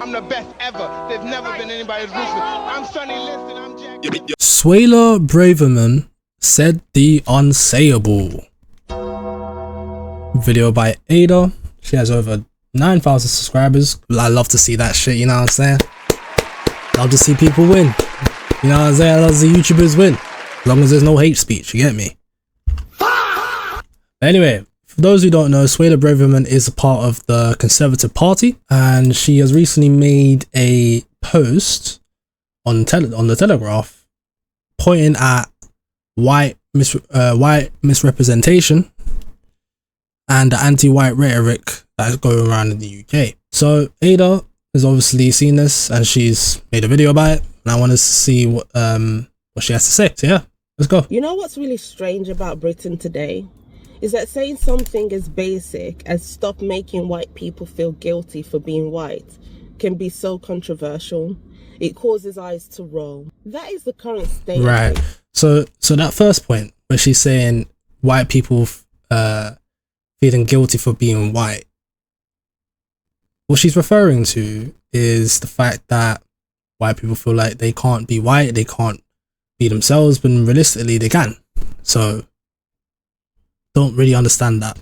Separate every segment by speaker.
Speaker 1: I'm the best ever. There's never been anybody as ruthless. I'm Sonny Liston. I'm Jack.
Speaker 2: Suella Braverman said the unsayable. Video by Ada. She has over 9,000 subscribers. I love to see that shit, you know what I'm saying? Love to see people win. You know what I'm saying? I love to see YouTubers win. As long as there's no hate speech, you get me? Anyway, for those who don't know, Suella Braverman is a part of the Conservative Party, and she has recently made a post on the Telegraph pointing at white misrepresentation and the anti-white rhetoric that is going around in the UK. So Ada has obviously seen this and she's made a video about it, and I wanted to see what she has to say. So yeah, let's go.
Speaker 3: You know what's really strange about Britain today is that saying something as basic as stop making white people feel guilty for being white can be so controversial. It causes eyes to roll. That is the current state.
Speaker 2: Right. So that first point where she's saying white people feeling guilty for being white, what she's referring to is the fact that white people feel like they can't be white, they can't be themselves, but realistically they can. So don't really understand that.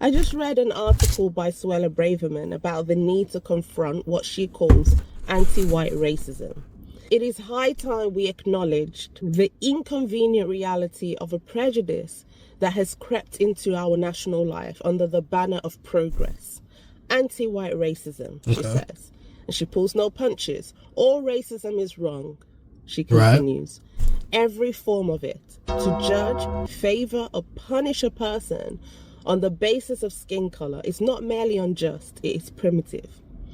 Speaker 3: I just read an article by Suella Braverman about the need to confront what she calls anti-white racism. It is high time we acknowledged the inconvenient reality of a prejudice that has crept into our national life under the banner of progress. Anti-white racism, she says. And she pulls no punches. All racism is wrong, she continues. Right. Every form of it. To judge, favor, or punish a person on the basis of skin color is not merely unjust, it is primitive.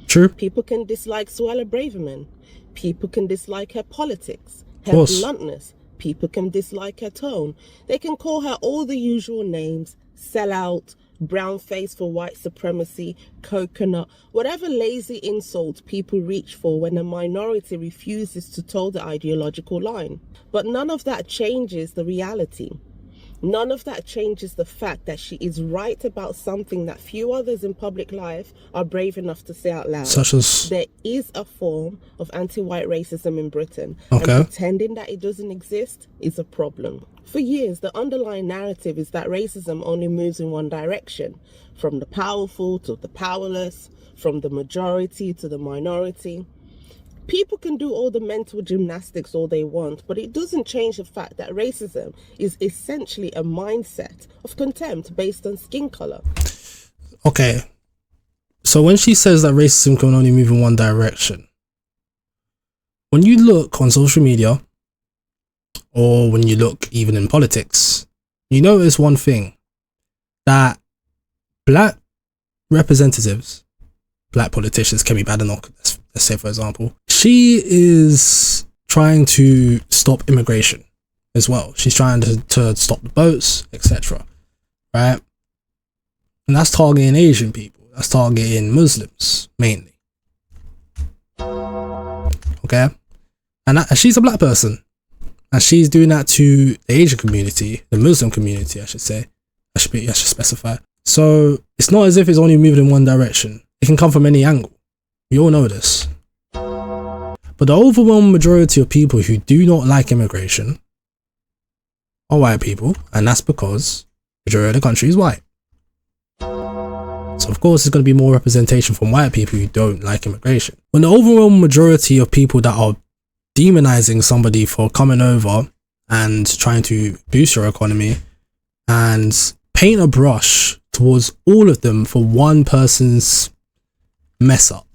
Speaker 2: True.
Speaker 3: People can dislike Suella Braverman. People can dislike her politics, her bluntness. People can dislike her tone. They can call her all the usual names: sellout, brown face for white supremacy, coconut, whatever lazy insult people reach for when a minority refuses to toe the ideological line. But none of that changes the reality. None of that changes the fact that she is right about something that few others in public life are brave enough to say out loud.
Speaker 2: Such as?
Speaker 3: There is a form of anti-white racism in Britain, and pretending that it doesn't exist is a problem. For years, the underlying narrative is that racism only moves in one direction, from the powerful to the powerless, from the majority to the minority. People can do all the mental gymnastics all they want, but it doesn't change the fact that racism is essentially a mindset of contempt based on skin color.
Speaker 2: Okay, so when she says that racism can only move in one direction, when you look on social media or when you look even in politics, you notice one thing, that black representatives, black politicians, Kemi Badenoch, let's say for example, she is trying to stop immigration as well. She's trying to stop the boats, etc. Right? And that's targeting Asian people. That's targeting Muslims mainly. Okay? And she's a black person. And she's doing that to the Asian community, the Muslim community, I should say. I should specify. So it's not as if it's only moving in one direction. It can come from any angle. We all know this. But the overwhelming majority of people who do not like immigration are white people, and that's because the majority of the country is white. So of course there's going to be more representation from white people who don't like immigration. When the overwhelming majority of people that are demonizing somebody for coming over and trying to boost your economy and paint a brush towards all of them for one person's mess up,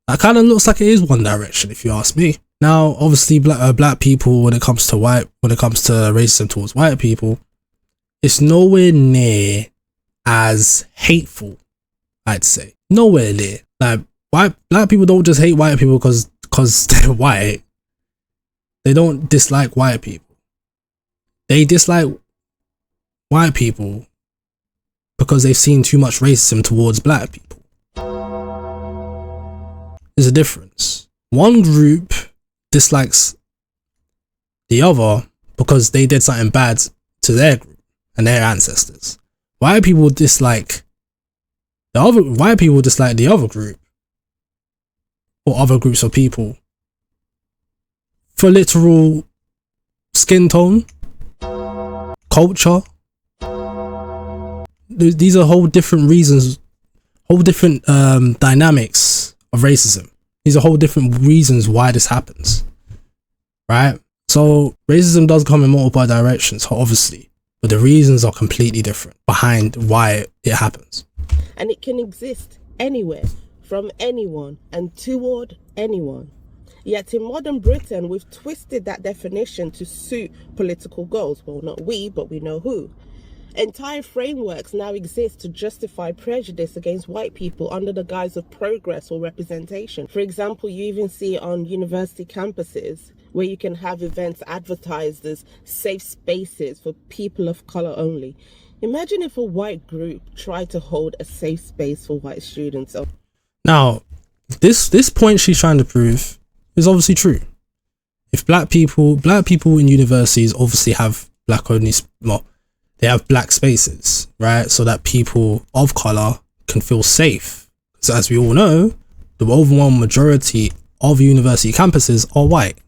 Speaker 2: that kind of looks like it is one direction, if you ask me. Now, obviously, black people, when it comes to racism towards white people, it's nowhere near as hateful, I'd say. Nowhere near. Like, black people don't just hate white people because they're white. They don't dislike white people. They dislike white people because they've seen too much racism towards black people. There's a difference. One group dislikes the other because they did something bad to their group and their ancestors. White people dislike The other white people dislike the other group or other groups of people for literal skin tone, culture. These are whole different reasons, whole different dynamics of racism. These are whole different reasons why this happens, right? So racism does come in multiple directions, obviously, but the reasons are completely different behind why it happens.
Speaker 3: And it can exist anywhere, from anyone, and toward anyone. Yet in modern Britain, we've twisted that definition to suit political goals. Well, not we, but we know who. Entire frameworks now exist to justify prejudice against white people under the guise of progress or representation. For example, you even see it on university campuses where you can have events advertised as safe spaces for people of color only. Imagine if a white group tried to hold a safe space for white students.
Speaker 2: Now, this point she's trying to prove is obviously true. If black people in universities obviously have they have black spaces, right? So that people of color can feel safe. So as we all know, the overwhelming majority of university campuses are white.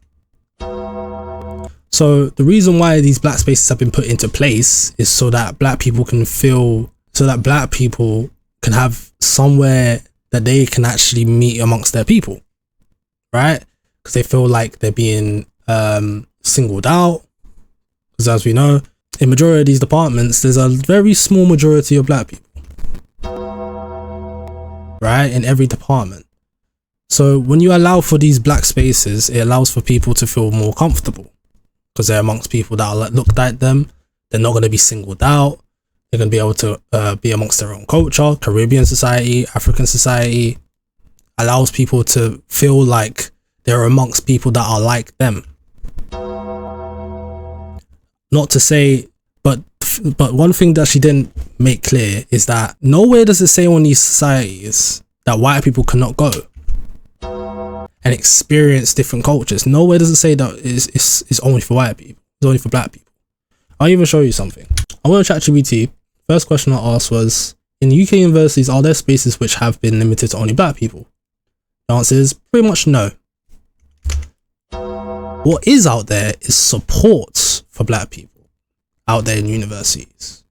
Speaker 2: So the reason why these black spaces have been put into place is so that black people can have somewhere that they can actually meet amongst their people, right? Because they feel like they're being singled out. Because as we know, in majority of these departments, there's a very small majority of black people, right? In every department. So when you allow for these black spaces, it allows for people to feel more comfortable because they're amongst people that are looked at them. They're not going to be singled out. They're going to be able to be amongst their own culture. Caribbean society, African society allows people to feel like they're amongst people that are like them. Not to say, but one thing that she didn't make clear is that nowhere does it say on these societies that white people cannot go and experience different cultures. Nowhere does it say that it's only for white people. It's only for black people. I'll even show you something. I went on ChatGPT. First question I asked was, in UK universities, are there spaces which have been limited to only black people? The answer is pretty much no. What is out there is support for black people out there in universities.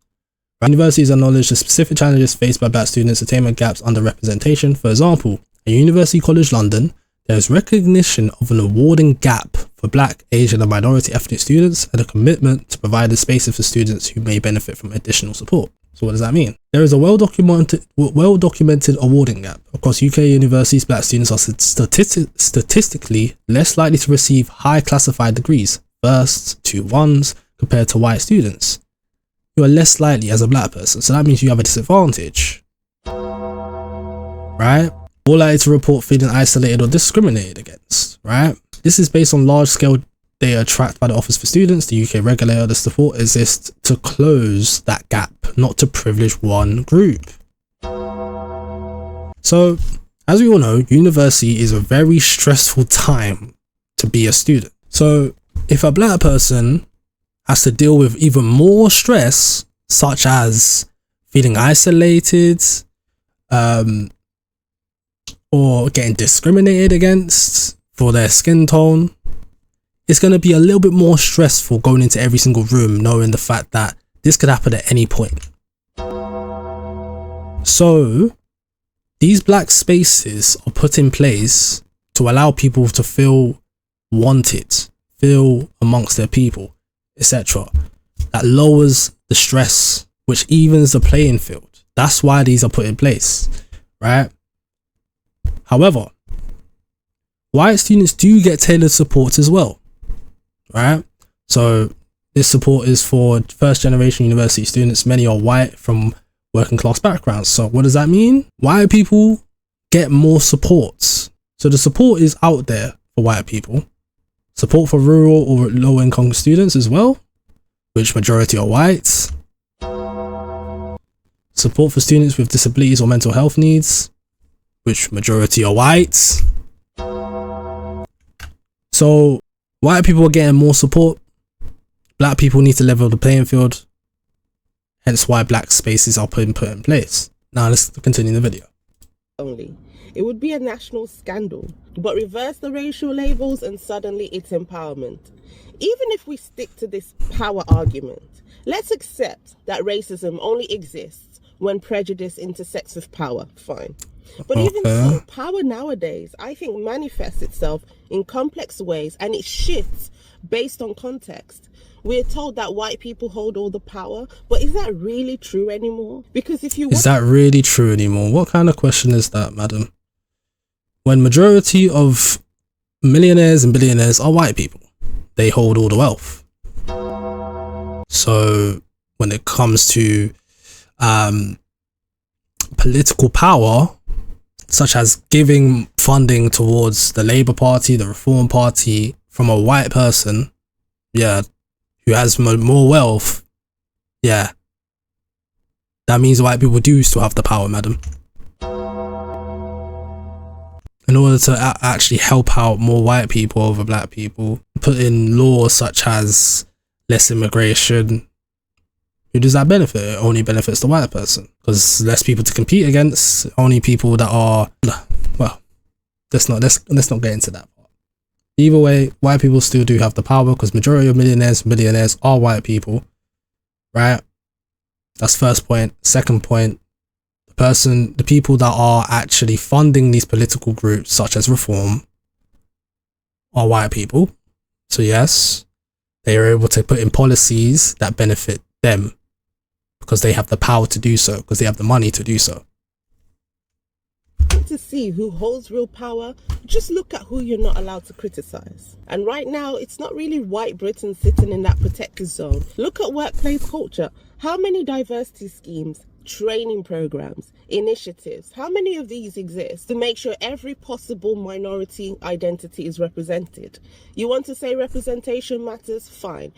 Speaker 2: Universities acknowledge the specific challenges faced by black students, attainment gaps, underrepresentation. For example, at University College London, there is recognition of an awarding gap for black, Asian and minority ethnic students and a commitment to provide the spaces for students who may benefit from additional support. So what does that mean? There is a well-documented awarding gap. Across UK universities, black students are statistically less likely to receive high classified degrees, firsts, 2-1s, compared to white students. You are less likely as a black person, so that means you have a disadvantage. Right? More likely to report feeling isolated or discriminated against, right? This is based on large-scale data tracked by the Office for Students, the UK regulator. The support exists to close that gap, not to privilege one group. So, as we all know, university is a very stressful time to be a student. So, if a black person has to deal with even more stress, such as feeling isolated, or getting discriminated against for their skin tone, it's going to be a little bit more stressful going into every single room knowing the fact that this could happen at any point. So these black spaces are put in place to allow people to feel wanted, feel amongst their people, etc. That lowers the stress, which evens the playing field. That's why these are put in place, right? However, white students do get tailored support as well, right? So this support is for first generation university students. Many are white from working class backgrounds. So what does that mean? White people get more support. So the support is out there for white people. Support for rural or low income students as well, which majority are whites. Support for students with disabilities or mental health needs, which majority are whites. So white people are getting more support. Black people need to level the playing field. Hence why black spaces are put in place. Now let's continue the video.
Speaker 3: Only. It would be a national scandal. But reverse the racial labels and suddenly it's empowerment. Even if we stick to this power argument, let's accept that racism only exists when prejudice intersects with power. Fine. But even so, power nowadays, I think, manifests itself in complex ways and it shifts based on context. We're told that white people hold all the power, but is that really true anymore? Because if you
Speaker 2: Is that really true anymore? What kind of question is that, madam? When majority of millionaires and billionaires are white people, they hold all the wealth. So when it comes to political power, such as giving funding towards the Labour Party, the Reform Party, from a white person, yeah, who has more wealth, yeah, that means white people do still have the power, madam. In order to actually help out more white people over black people, put in laws such as less immigration. Who does that benefit? It only benefits the white person, because less people to compete against, only people that are, well, let's not get into that part. Either way, white people still do have the power, because majority of millionaires and billionaires are white people, right? That's first point. Second point, the people that are actually funding these political groups such as Reform are white people. So yes, they are able to put in policies that benefit them because they have the power to do so, because they have the money to do so.
Speaker 3: To see who holds real power, just look at who you're not allowed to criticize. And right now, it's not really white Britain sitting in that protected zone. Look at workplace culture. How many diversity schemes, training programs, initiatives, how many of these exist to make sure every possible minority identity is represented? You want to say representation matters? Fine.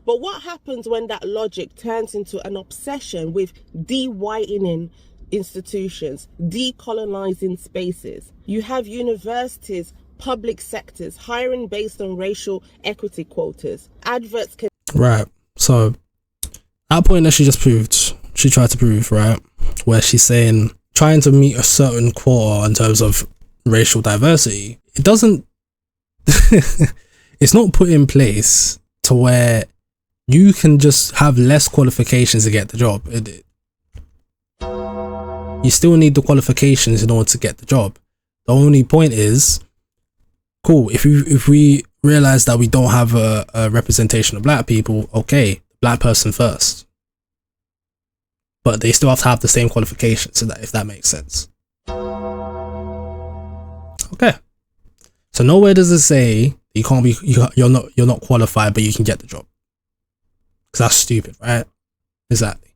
Speaker 3: But what happens when that logic turns into an obsession with de-whitening institutions, decolonizing spaces? You have universities, public sectors hiring based on racial equity quotas. Adverts can...
Speaker 2: Right. So that point that she tried to prove, right, where she's saying trying to meet a certain quota in terms of racial diversity, it doesn't it's not put in place to where you can just have less qualifications to get the job. You still need the qualifications in order to get the job. The only point is, cool, if we realize that we don't have a representation of black people, okay, black person first. But they still have to have the same qualifications, so that, if that makes sense. Okay. So nowhere does it say you can't be, you're not qualified, but you can get the job. Because that's stupid, right? Exactly.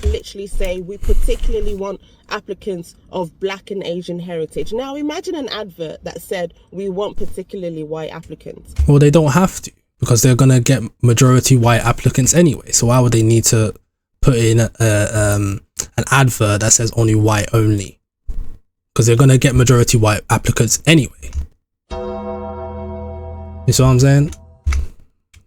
Speaker 3: Literally say we particularly want applicants of black and Asian heritage. Now imagine an advert that said we want particularly white applicants.
Speaker 2: Well, they don't have to, because they're gonna get majority white applicants anyway. So why would they need to put in an advert that says only white only? Because they're gonna get majority white applicants anyway. You see what I'm saying?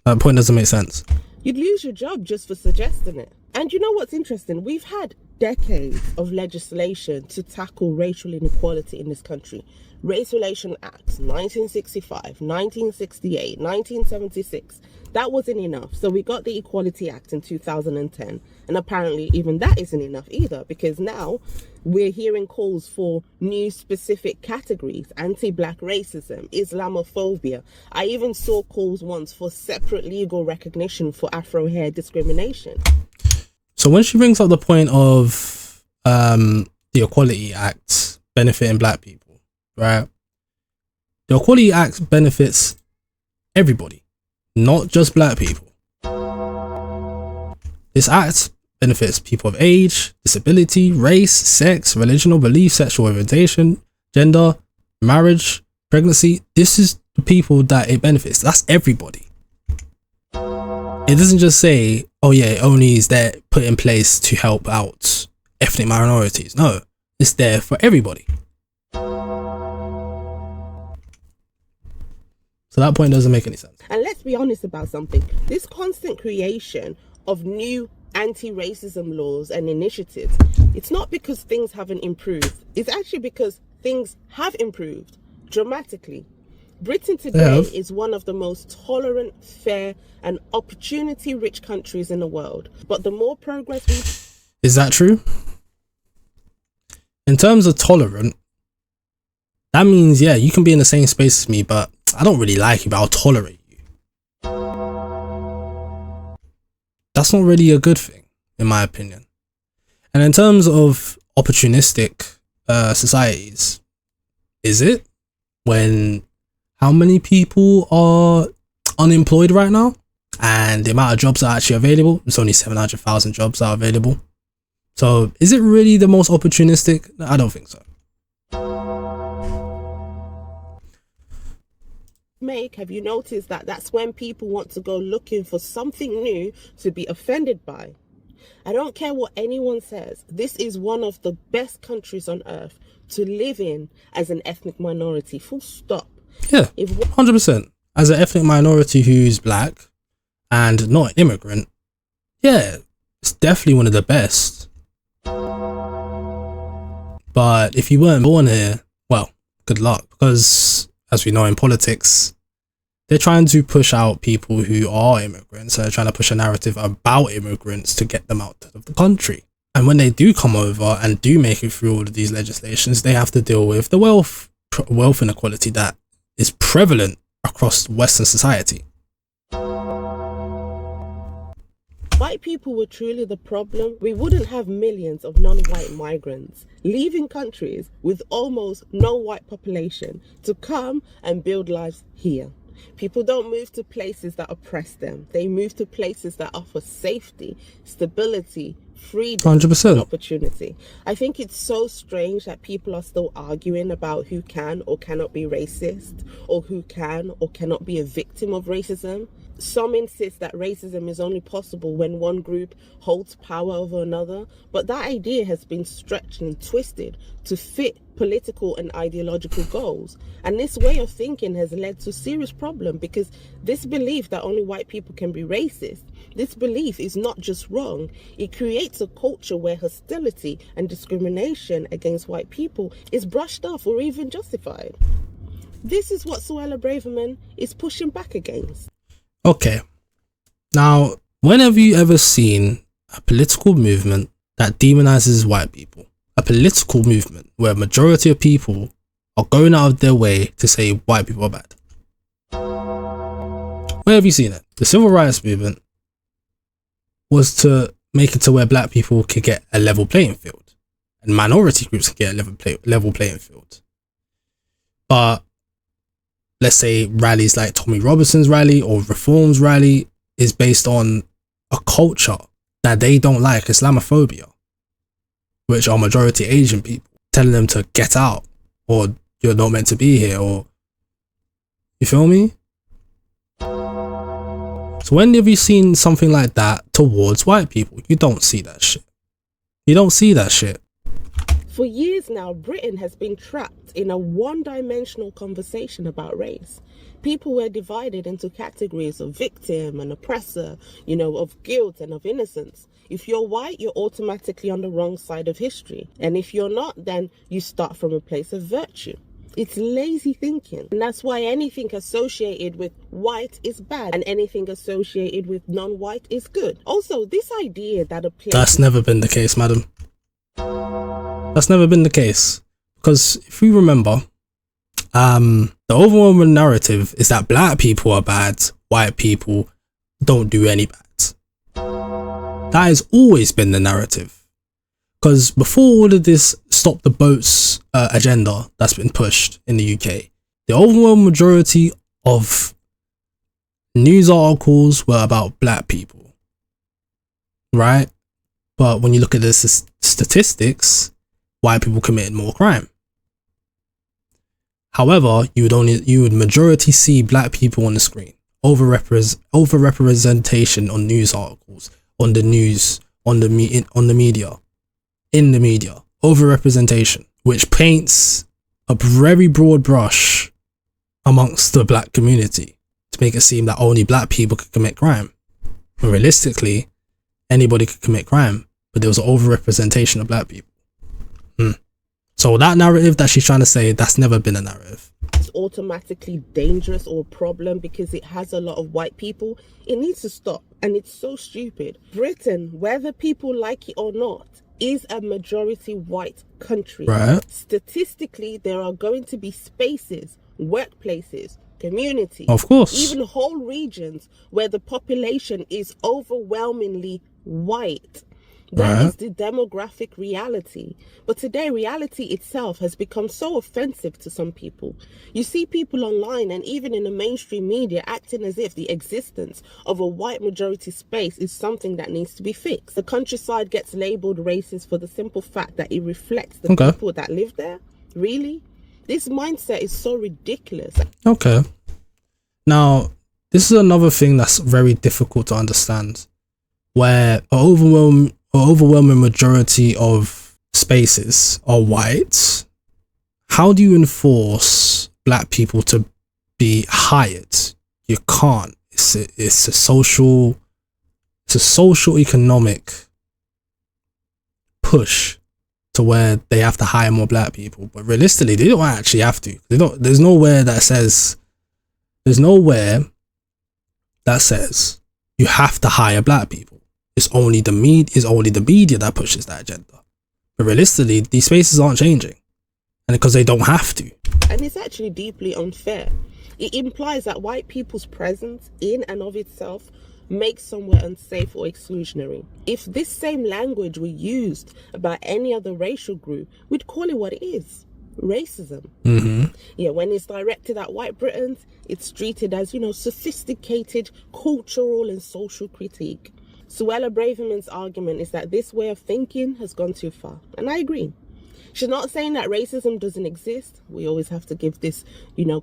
Speaker 2: That point doesn't make sense.
Speaker 3: You'd lose your job just for suggesting it. And you know what's interesting? We've had decades of legislation to tackle racial inequality in this country. Race Relation Acts, 1965, 1968, 1976. That wasn't enough. So we got the Equality Act in 2010. And apparently even that isn't enough either, because now we're hearing calls for new specific categories: anti-black racism, Islamophobia. I even saw calls once for separate legal recognition for Afro hair discrimination.
Speaker 2: So when she brings up the point of the Equality Act benefiting black people, right? The Equality Act benefits everybody, not just black people. This act benefits people of age, disability, race, sex, religion or belief, sexual orientation, gender, marriage, pregnancy. This is the people that it benefits. That's everybody. It doesn't just say, oh yeah, it only is there put in place to help out ethnic minorities. No, it's there for everybody. So that point doesn't make any sense.
Speaker 3: And let's be honest about something. This constant creation of new anti-racism laws and initiatives It's not because things haven't improved. It's actually because things have improved dramatically. Britain today is one of the most tolerant, fair, and opportunity-rich countries in the world. But the more progress we...
Speaker 2: Is that true? In terms of tolerant, that means, yeah, you can be in the same space as me, but I don't really like you, but I'll tolerate you. That's not really a good thing, in my opinion. And in terms of opportunistic societies, is it? When how many people are unemployed right now? And the amount of jobs that are actually available, it's only 700,000 jobs that are available. So is it really the most opportunistic? I don't think so.
Speaker 3: Have you noticed that that's when people want to go looking for something new to be offended by? I don't care what anyone says. This is one of the best countries on earth to live in as an ethnic minority. Full stop.
Speaker 2: Yeah, 100%. As an ethnic minority who's black and not an immigrant, yeah, it's definitely one of the best. But if you weren't born here, well, good luck, because as we know in politics, they're trying to push out people who are immigrants. So they're trying to push a narrative about immigrants to get them out of the country. And when they do come over and do make it through all of these legislations, they have to deal with the wealth inequality that is prevalent across Western society.
Speaker 3: White people were truly the problem, we wouldn't have millions of non-white migrants leaving countries with almost no white population to come and build lives here. People don't move to places that oppress them. They move to places that offer safety, stability, freedom,
Speaker 2: 100%.
Speaker 3: and opportunity. I think it's so strange that people are still arguing about who can or cannot be racist, or who can or cannot be a victim of racism. Some insist that racism is only possible when one group holds power over another, but that idea has been stretched and twisted to fit political and ideological goals. And this way of thinking has led to serious problem, because this belief that only white people can be racist, this belief is not just wrong, it creates a culture where hostility and discrimination against white people is brushed off or even justified. This is what Suella Braverman is pushing back against.
Speaker 2: Okay, now, when have you ever seen a political movement that demonizes white people? A political movement where a majority of people are going out of their way to say white people are bad. Where have you seen it? The civil rights movement was to make it to where black people could get a level playing field and minority groups could get a level playing field. But let's say rallies like Tommy Robinson's rally or Reform's rally is based on a culture that they don't like, Islamophobia, which are majority Asian people, telling them to get out, or you're not meant to be here, or, you feel me? So when have you seen something like that towards white people? You don't see that shit. You don't see that shit.
Speaker 3: For years now, Britain has been trapped in a one-dimensional conversation about race. People were divided into categories of victim and oppressor, of guilt and of innocence. If you're white, you're automatically on the wrong side of history. And if you're not, then you start from a place of virtue. It's lazy thinking. And that's why anything associated with white is bad and anything associated with non-white is good. Also, this idea that a place...
Speaker 2: That's never been the case, madam. That's never been the case, because if we remember, the overwhelming narrative is that black people are bad, white people don't do any bad. That has always been the narrative, because before all of this stop the boats agenda that's been pushed in the UK, the overwhelming majority of news articles were about black people, right? But when you look at the statistics, white people committed more crime. However, you would majority see black people on the screen. Overrepresentation on news articles, on the news, on the media, in the media. Overrepresentation, which paints a very broad brush amongst the black community to make it seem that only black people could commit crime. But realistically, anybody could commit crime, but there was an overrepresentation of black people. So that narrative that she's trying to say, that's never been a narrative.
Speaker 3: It's automatically dangerous or a problem because it has a lot of white people. It needs to stop, and it's so stupid. Britain, whether people like it or not, is a majority white country.
Speaker 2: Right.
Speaker 3: Statistically, there are going to be spaces, workplaces, communities,
Speaker 2: Of course,
Speaker 3: even whole regions where the population is overwhelmingly white. That is the demographic reality. But today, reality itself has become so offensive to some people. You see people online and even in the mainstream media acting as if the existence of a white majority space is something that needs to be fixed. The countryside gets labelled racist for the simple fact that it reflects the people that live there. Really? This mindset is so ridiculous.
Speaker 2: Okay. Now, this is another thing that's very difficult to understand, where an overwhelming majority of spaces are white. How do you enforce black people to be hired? You can't. It's a social economic push to where they have to hire more black people, but realistically they don't actually have to. There's nowhere that says you have to hire black people. It's only the media that pushes that agenda. But realistically, these spaces aren't changing, and because they don't have to.
Speaker 3: And it's actually deeply unfair. It implies that white people's presence in and of itself makes somewhere unsafe or exclusionary. If this same language were used about any other racial group, we'd call it what it is: racism. Yeah, when it's directed at white Britons, it's treated as, sophisticated cultural and social critique. Suella Braverman's argument is that this way of thinking has gone too far, and I agree. She's not saying that racism doesn't exist. We always have to give this,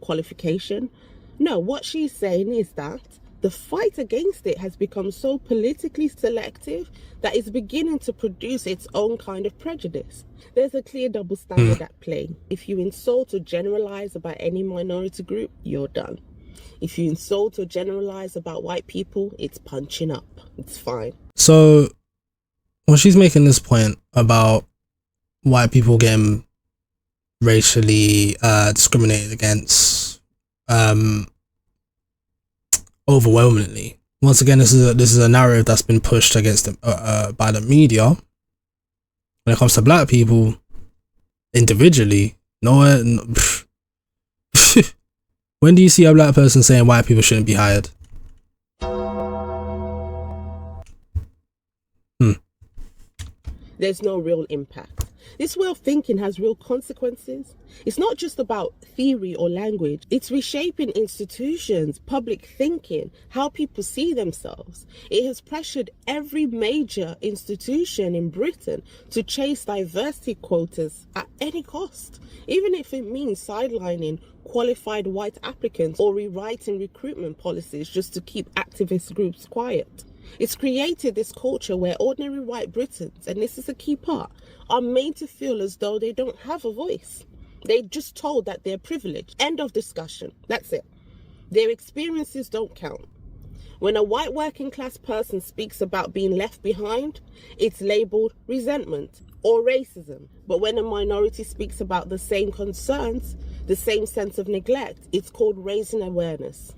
Speaker 3: qualification. No, what she's saying is that the fight against it has become so politically selective that it's beginning to produce its own kind of prejudice. There's a clear double standard at play. If you insult or generalize about any minority group, you're done. If you insult or generalize about white people, it's punching up. It's fine.
Speaker 2: So when she's making this point about white people getting racially discriminated against overwhelmingly, once again, this is a narrative that's been pushed against them by the media. When it comes to black people individually, when do you see a black person saying white people shouldn't be hired?
Speaker 3: There's no real impact. This way of thinking has real consequences. It's not just about theory or language. It's reshaping institutions, public thinking, how people see themselves. It has pressured every major institution in Britain to chase diversity quotas at any cost, even if it means sidelining qualified white applicants or rewriting recruitment policies just to keep activist groups quiet. It's created this culture where ordinary white Britons, and this is a key part, are made to feel as though they don't have a voice. They're just told that they're privileged. End of discussion. That's it. Their experiences don't count. When a white working class person speaks about being left behind, it's labelled resentment or racism. But when a minority speaks about the same concerns, the same sense of neglect, it's called raising awareness.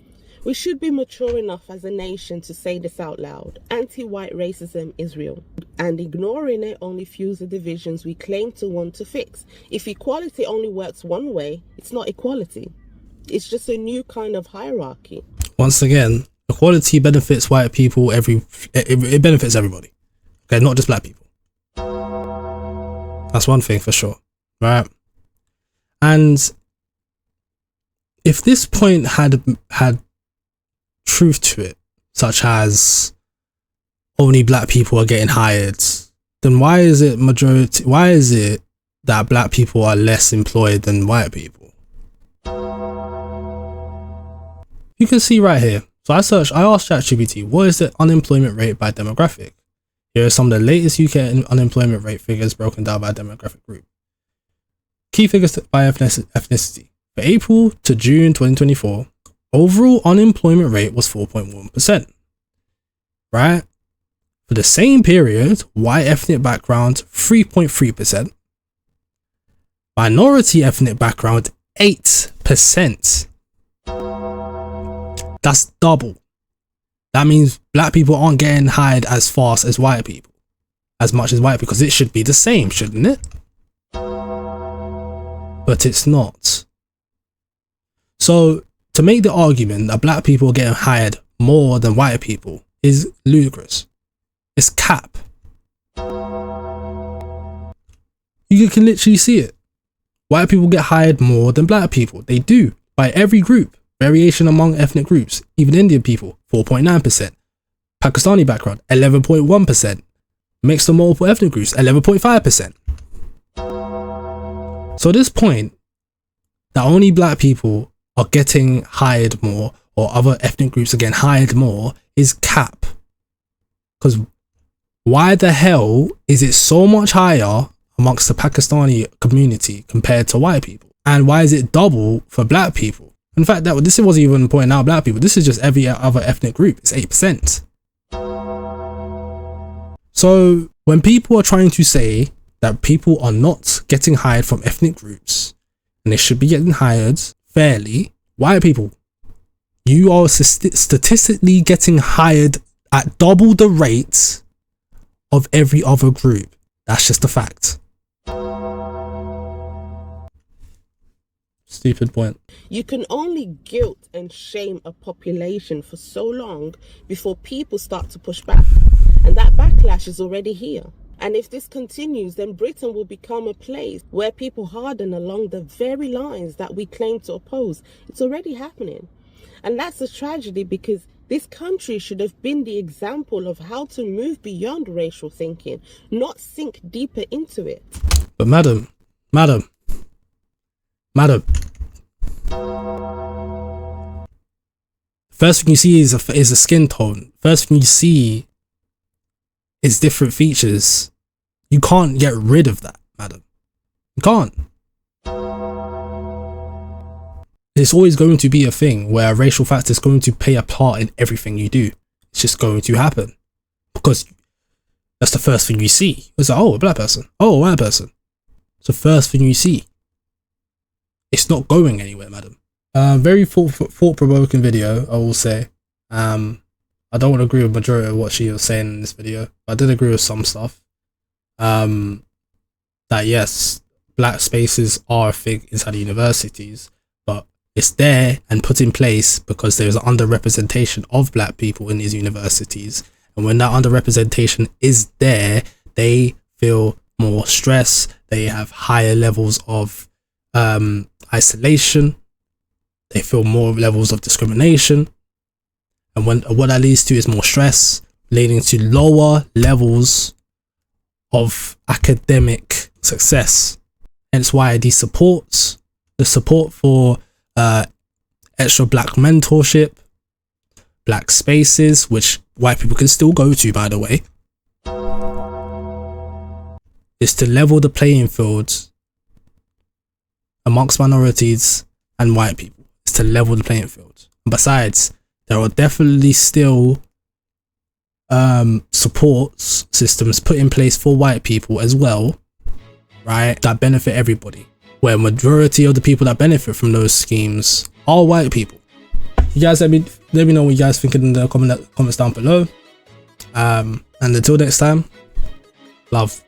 Speaker 3: We should be mature enough as a nation to say this out loud. Anti-white racism is real, and ignoring it only fuels the divisions we claim to want to fix. If equality only works one way, it's not equality. It's just a new kind of hierarchy.
Speaker 2: Once again, equality benefits white people. It benefits everybody. Okay, not just black people. That's one thing for sure, right? And if this point had truth to it, such as only black people are getting hired, then why is it that black people are less employed than white people? You can see right here. So I asked ChatGPT, what is the unemployment rate by demographic? Here are some of the latest UK unemployment rate figures broken down by demographic group. Key figures by ethnicity. For April to June 2024, overall unemployment rate was 4.1%. Right? For the same period, white ethnic background 3.3%, Minority ethnic background, 8%. That's double. That means black people aren't getting hired as fast as white people, as much as white people, because it should be the same, shouldn't it? But it's not. So to make the argument that black people are getting hired more than white people is ludicrous. It's cap. You can literally see it. White people get hired more than black people. They do, by every group. Variation among ethnic groups. Even Indian people, 4.9%. Pakistani background, 11.1%. Mixed or multiple ethnic groups, 11.5%. So at this point, that only black people are getting hired more, or other ethnic groups are getting hired more, is cap. Because why the hell is it so much higher amongst the Pakistani community compared to white people? And why is it double for black people? In fact, this wasn't even pointing out black people. This is just every other ethnic group. It's 8%. So when people are trying to say that people are not getting hired from ethnic groups and they should be getting hired fairly, white people, you are statistically getting hired at double the rate of every other group. That's just a fact. Stupid point.
Speaker 3: You can only guilt and shame a population for so long before people start to push back. And that backlash is already here. And if this continues, then Britain will become a place where people harden along the very lines that we claim to oppose. It's already happening. And that's a tragedy, because this country should have been the example of how to move beyond racial thinking, not sink deeper into it.
Speaker 2: But madam, first thing you see is a skin tone. First thing you see is different features. You can't get rid of that, madam. You can't. It's always going to be a thing where a racial factor is going to play a part in everything you do. It's just going to happen because that's the first thing you see. It's like, oh, a black person, oh, a white person. It's the first thing you see. It's not going anywhere, madam. Very thought-provoking video, I will say. I don't want to agree with the majority of what she was saying in this video, but I did agree with some stuff. That yes, black spaces are a thing inside the universities, but it's there and put in place because there's an underrepresentation of black people in these universities. And when that underrepresentation is there, they feel more stress. They have higher levels of isolation. They feel more levels of discrimination. And what that leads to is more stress, leading to lower levels of academic success. Hence why the support for extra black mentorship, black spaces, which white people can still go to, by the way, is to level the playing field amongst minorities and white people. It's to level the playing field. And besides, there are definitely still support systems put in place for white people as well, right, that benefit everybody, where majority of the people that benefit from those schemes are white people. You guys let me know what you guys think in the comments down below. And until next time, love.